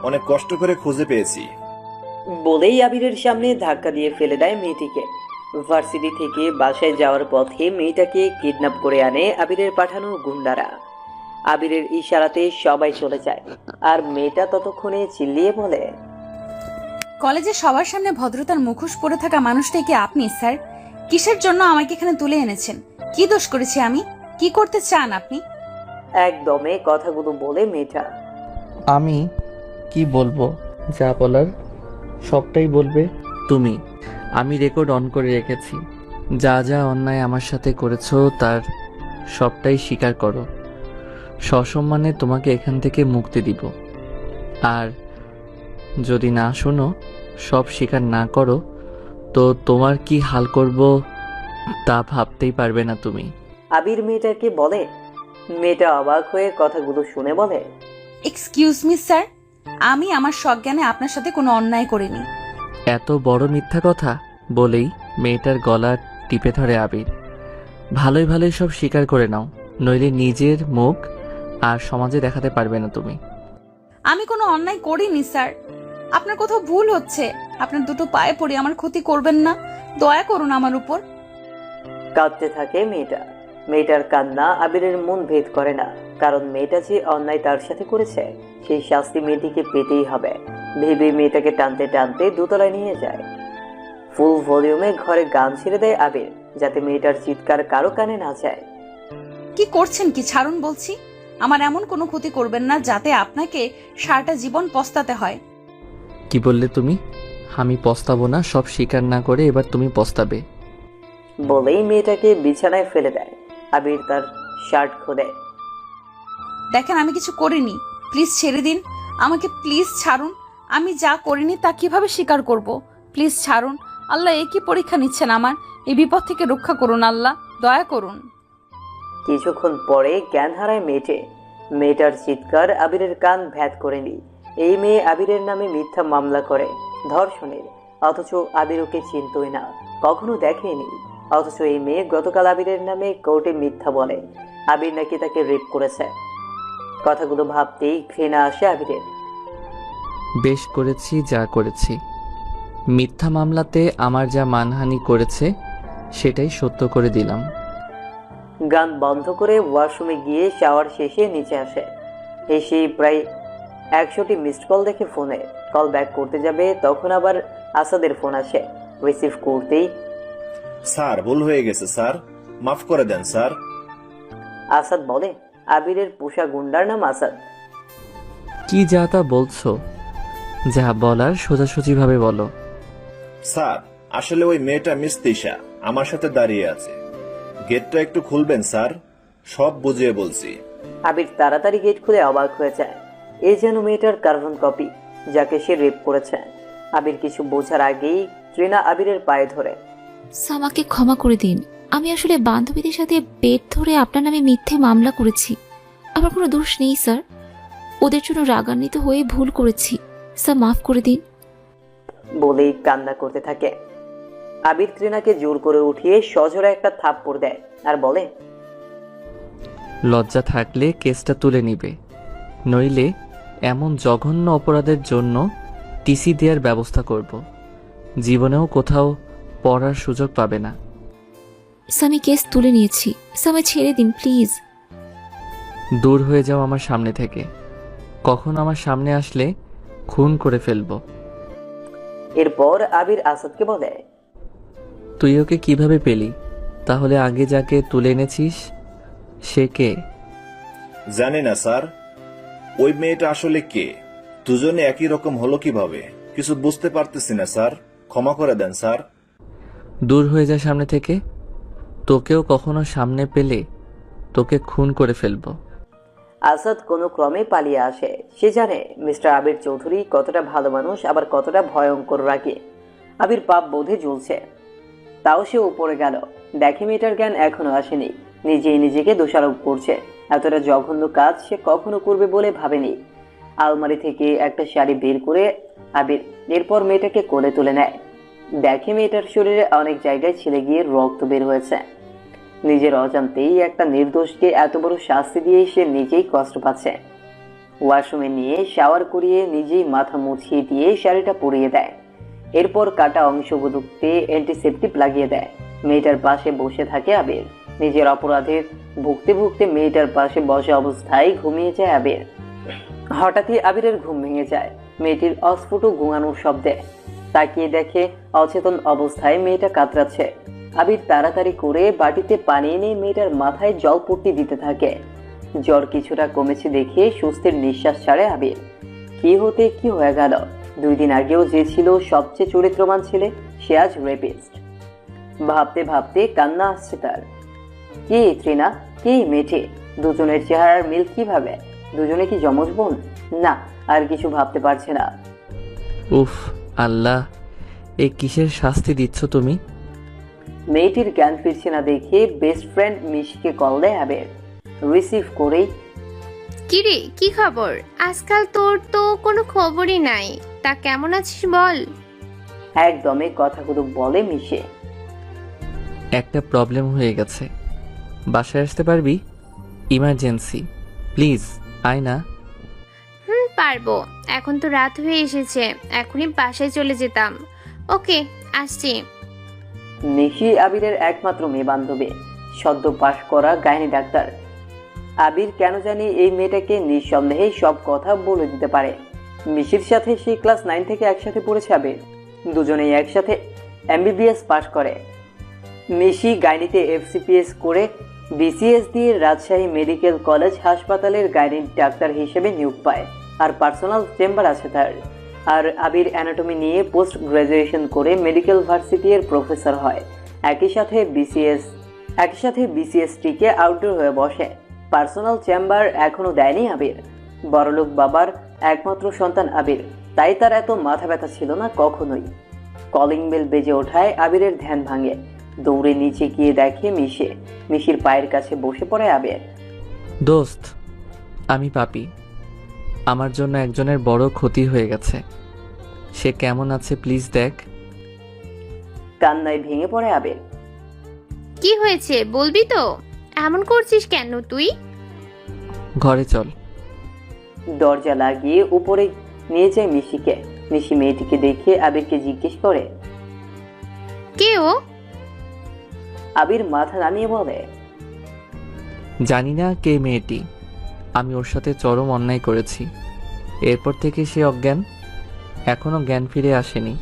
অনেক কষ্ট করে খুঁজে পেয়েছি। বলেই আবিরের সামনে ধাক্কা দিয়ে ফেলে দেয় মেয়েটিকে। ভার্সিটি থেকে বাসায় যাওয়ার পথে মেয়েটাকে কিডন্যাপ করে আনে আবিরের পাঠানো গুন্ডারা। আবিরের ইশারাতে সবাই চলে যায়, আর মেয়েটা ততক্ষণে চিল্লিয়ে বলে, কলেজে সবার সামনে ভদ্রতার মুখোশ পরে থাকা মানুষটাই কি আপনি স্যার? কিসের জন্য আমাকে এখানে তুলে এনেছেন? কি দোষ করেছি আমি? কি করতে চান আপনি? একদমে কথাগুলো বলে মেয়েটা। আমি কি বলবো? যা বলার সবটাই বলবে তুমি। আমি রেকর্ড অন করে রেখেছি। যা যা অন্যায় আমার সাথে করেছো তার সবটাই স্বীকার করো। সসম্মানে তোমাকে এখান থেকে মুক্তি দিব। আর যদি না শোনো, সব স্বীকার না করো, তো তোমার কি হাল করব তা ভাবতেই পারবে না তুমি। আবির মেয়েটাকে বলে। মেয়েটা অবাক হয়ে কথাগুলো শুনে বলে, এক্সকিউজ মি স্যার, আমি আমার সজ্ঞানে আপনার সাথে কোনো অন্যায় করিনি। এত বড় মিথ্যা কথা বলেই মেয়েটার গলা টিপে ধরে আবির। ভালোই ভালোই সব স্বীকার করে নাও, নইলে নিজের মুখ আর সমাজে দেখাতে পারবে না তুমি। আমি কোনো অন্যায় করিনি স্যার, আপনার কোথাও ভুল হচ্ছে। আপনার দুটো পায়ে পড়ে আমার ক্ষতি করবেন না, দয়া করুন আমার উপর। কাঁদতে থাকে মেয়েটা। মেয়েটার কান্না আবিরের মন ভেদ করে না, কারণ মেয়েটা যে অন্যায় তার সাথে করেছে সেই শাস্তি মেয়েটিকে পেতেই হবে ভেবে মেয়েটাকে টানতে টানতে দোতলায় নিয়ে যায়। ফুল ভলিউমে ঘরে গান ছেড়ে দেয় আবির, যাতে মেয়েটার চিৎকার কারো কানে না যায়। কি করছেন কি? ছাড়ুন বলছি। আমার এমন কোনো ক্ষতি করবেন না যাতে আপনাকে সারাটা জীবন পস্তাতে হয়। কি বললে তুমি? আমি পস্তাবো না, সব স্বীকার না করে এবার তুমি পস্তাবে। বলেই মেয়েটাকে বিছানায় ফেলে দেয়। আবির তার শার্ট খোলে। দেখেন আমি কিছু করিনি, প্লিজ ছেড়ে দিন আমাকে, প্লিজ ছাড়ুন। আমি যা করিনি তা কিভাবে স্বীকার করব? প্লিজ ছাড়ুন। আল্লাহ, এ কি পরীক্ষা নিচ্ছেন আমার? এই বিপদ থেকে রক্ষা করুন আল্লাহ, দয়া করুন। কিছুক্ষণ পরে জ্ঞান হারায় মেয়েটে। মেয়েটার চিৎকার আবিরের কান ভ্যাদ করেনি। এই মেয়ে আবিরের নামে মিথ্যা মামলা করে ধর্ষণের, অথচ আবির ওকে চিনতই না, কখনো দেখেনি। অথচ এই মেয়ে গতকাল আবিরের নামে কোর্টে মিথ্যা বলে আবির নাকি তাকে রেপ করেছে। কথাগুলো ভাবতেই ঘৃণা আসে আবিরের। বেশ করেছি যা করেছি। মিথ্যা মামলাতে আমার যা মানহানি করেছে সেটাই সত্য করে দিলাম। গান বন্ধ করে ওয়াশরুমে গিয়ে শাওয়ার শেষে নিচে আসে। এসেই প্রায় 100টি মিসড কল দেখে ফোনে কল ব্যাক করতে যাবে, তখন আবার আসাদের ফোন আসে। রিসিভ করতেই, স্যার, ভুল হয়ে গেছে স্যার, মাফ করে দেন স্যার। আসাদ বলে, আবিরের পোষা গুন্ডার নাম আসাদ। কি যা তা বলছো? যা বলার সোজাসুজি ভাবে বলো। স্যার, আসলে ওই মেয়েটা মিস তিশা আমার সাথে দাঁড়িয়ে আছে। গেটটা একটু খুলবেন স্যার, সব বুঝিয়ে বলছি। আবির তাড়াতাড়ি গেট খুলে অবাক হয়ে যায়। এই যেন মেয়েটার কার্বন কপি, যাকে সে রেপ করেছে। আবির কিছু বোঝার আগেই ট্রিনা আবিরের পায়ে ধরে। আমাকে ক্ষমা করে দিন, আমি আসলে বান্ধবীদের সাথে পেট ধরে আপনার নামে মিথ্যে মামলা করেছি। আমার কোনো দোষ নেই স্যার, ওদের জন্য রাগান্বিত হয়ে ভুল করেছি। স্যার মাফ করে দিন। বলেই কান্না করতে থাকে। আবির ট্রিনাকে জোর করে উঠিয়ে সজোরে একটা থাপ্পড় দেয় আর বলে, লজ্জা থাকলে কেসটা তুলে নিবে, নইলে এমন জঘন্য অপরাধের জন্য টিসি দেওয়ার ব্যবস্থা করব। জীবনেও কোথাও পড়ার সুযোগ পাবে না। স্যার আমি কেস তুলে নিয়েছি, স্যার আমায় ছেড়ে দিন প্লিজ। দূর হয়ে যাও আমার সামনে থেকে। কখন আমার সামনে আসলে খুন করে ফেলবো। এরপর আবির আসাদকে বলে, তুই ওকে কিভাবে পেলি? তাহলে আগে যাকে তুলে এনেছিস সে কে? জানি না স্যার, ওই মেয়েটা আসলে কে? দুজনে একই রকম হলো কিভাবে কিছু বুঝতে পারতেছি না স্যার, ক্ষমা করে দেন স্যার। দূর হয়ে যা সামনে থেকে। তোকেও কখনো সামনে পেলে তোকে খুন করে ফেলবো। আসাদ কোনো ক্রমে পালিয়ে আসে। সে জানে মিস্টার আবির চৌধুরী কতটা ভালো মানুষ, আবার কতটা ভয়ঙ্কর রাগী। আবির পাপ বোধে জ্বলছে, তাও সে উপরে গেল। দেখে মেয়েটার জ্ঞান এখনো আসেনি, নিজেই নিজেকে দোষারোপ করছে। এতটা জঘন্য কাজ সে কখনো করবে বলে ভাবেনি। আলমারি থেকে একটা শাড়ি বের করে আবির এরপর মেয়েটাকে কোলে তুলে নেয়। দেখে মেয়েটার শরীরে অনেক জায়গায় ছিলে গিয়ে রক্ত বের হয়েছে। নিজের অজান্তেই একটা নির্দোষকে এত বড় শাস্তি দিয়ে সে নিজেই কষ্ট পাচ্ছে। ওয়াশরুমে নিয়ে শাওয়ার করিয়ে নিজেই মাথা মুছিয়ে দিয়ে শাড়িটা পরিয়ে দেয়। এরপর কাটা অংশগুলোতে অ্যান্টিসেপটিক লাগিয়ে দেয়। মেয়েটার পাশে বসে থাকে আবির। নিজের অপরাধের ভুগতে ভুগতে মেয়েটার পাশে বসা অবস্থায় ঘুমিয়ে যায় আবির। হঠাৎই আবিরের ঘুম ভেঙে যায় মেয়েটির অস্ফুট ঘুমানোর শব্দে। তাকিয়ে দেখে অচেতন অবস্থায় মেয়েটা কাতরাচ্ছে। আবির তাড়াতাড়ি করে বাটিতে পানি এনে মেয়েটার মাথায় জলপট্টি দিতে থাকে। জ্বর কিছুটা কমেছে দেখে স্বস্তির নিঃশ্বাস ছাড়ে আবির। কি হতে কি হয়ে গেল? 2 দিন আগেও যে ছিল সবচেয়ে চরিত্রবান ছেলে, সে আজ রেপিস্ট। ভাবতে ভাবতে কান্না আসছে তার। কে ত্রিনা, কে মেয়েটি? দুজনের চেহারার মিল কিভাবে? দুজনে কি যমজ বোন? না, আর কিছু ভাবতে পারছে না। উফ আল্লাহ, এ কিসের শাস্তি দিচ্ছ তুমি? মেয়েটির জ্ঞান ফিরছে না দেখে বেস্ট ফ্রেন্ড মিশিকে কল দেয় আবির। রিসিভ করেই, কিরে, কি খবর? আজকাল তোর তো কোনো খবরই নাই। তা কেমন আছিস বল? একদমই কথাগুলো বলে মিশে। একটা প্রবলেম হয়ে গেছে, বাসায় আসতে পারবি? ইমার্জেন্সি, প্লিজ আয় না। পারবো। এখন তো রাত হয়ে এসেছে, এখনই বাসায় চলে যেতাম। ওকে, আসছি। মিশি আবিরের একমাত্র মেয়ে বান্ধবী, সদ্য পাশ করা গাইনি ডাক্তার। আবির কেন জানি এই মেয়েটাকে নিঃসন্দেহে সব কথা বলে দিতে পারে। মিশির সাথে সে ক্লাস 9 থেকে একসাথে পড়েছে আবির। দুজনেই একসাথে MBBS পাশ করে। মিশি গাইনিতে FCPS করে BCS দিয়ে রাজশাহী মেডিকেল কলেজ হাসপাতালের গাইনি ডাক্তার হিসেবে নিয়োগ পায়, আর পার্সোনাল চেম্বার আছে তার। আর আবির অ্যানাটমি নিয়ে পোস্ট গ্রাজুয়েশন করে মেডিকেল ভার্সিটি এর প্রফেসর হয়। একই সাথে BCSটিকে আউটডোর হয়ে বসে। পার্সোনাল চেম্বার এখনো দেয়নি আবির। বড়লোক বাবার একমাত্র সন্তান আবির, তাই তার এত মাথা ব্যথা ছিল না কখনোই। কলিং বেল বেজে ওঠায় আবিরের ধ্যান ভাঙে। দৌড়ে নিচে গিয়ে দেখে মিশির পায়ের কাছে বসে পড়ে আবির। দোস্ত, আমি পাপি। আমার জন্য একজনের বড় ক্ষতি হয়ে গেছে। সে কেমন আছে প্লিজ দেখ। কান্নায় ভেঙে পড়ে আবির। কি হয়েছে বলবি তো? এমন করছিস কেন তুই? ঘরে চল। দরজা লাগিয়ে উপরে নিয়ে যায় মিশিকে। মিশি মেয়েটিকে দেখে আবিরকে জিজ্ঞেস করে, কে ও? আবির মাথা নামিয়ে বলে, জানি না কে মেয়েটি, আমি ওর সাথে চরম অন্যায় করেছি। এরপর থেকে সে অজ্ঞান, এখনো জ্ঞান ফিরে আসেনি।